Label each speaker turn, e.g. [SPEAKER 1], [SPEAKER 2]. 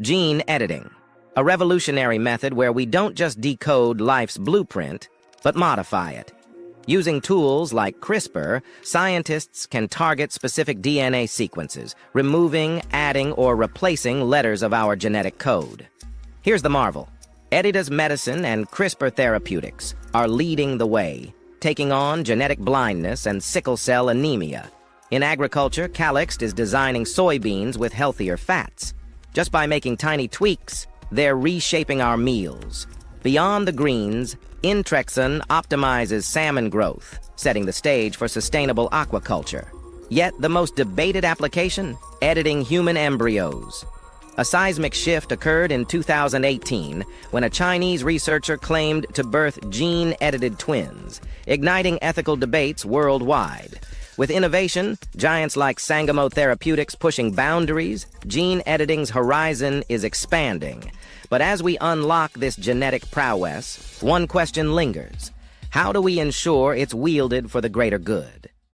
[SPEAKER 1] Gene editing, a revolutionary method where we don't just decode life's blueprint, but modify it. Using tools like CRISPR, scientists can target specific DNA sequences, removing, adding, or replacing letters of our genetic code. Here's the marvel. Editas Medicine and CRISPR Therapeutics are leading the way, taking on genetic blindness and sickle cell anemia. In agriculture, Calyxt is designing soybeans with healthier fats. Just by making tiny tweaks, they're reshaping our meals. Beyond the greens, Intrexon optimizes salmon growth, setting the stage for sustainable aquaculture. Yet the most debated application? Editing human embryos. A seismic shift occurred in 2018 when a Chinese researcher claimed to birth gene-edited twins, igniting ethical debates worldwide. With innovation, giants like Sangamo Therapeutics pushing boundaries, gene editing's horizon is expanding. But as we unlock this genetic prowess, one question lingers. How do we ensure it's wielded for the greater good?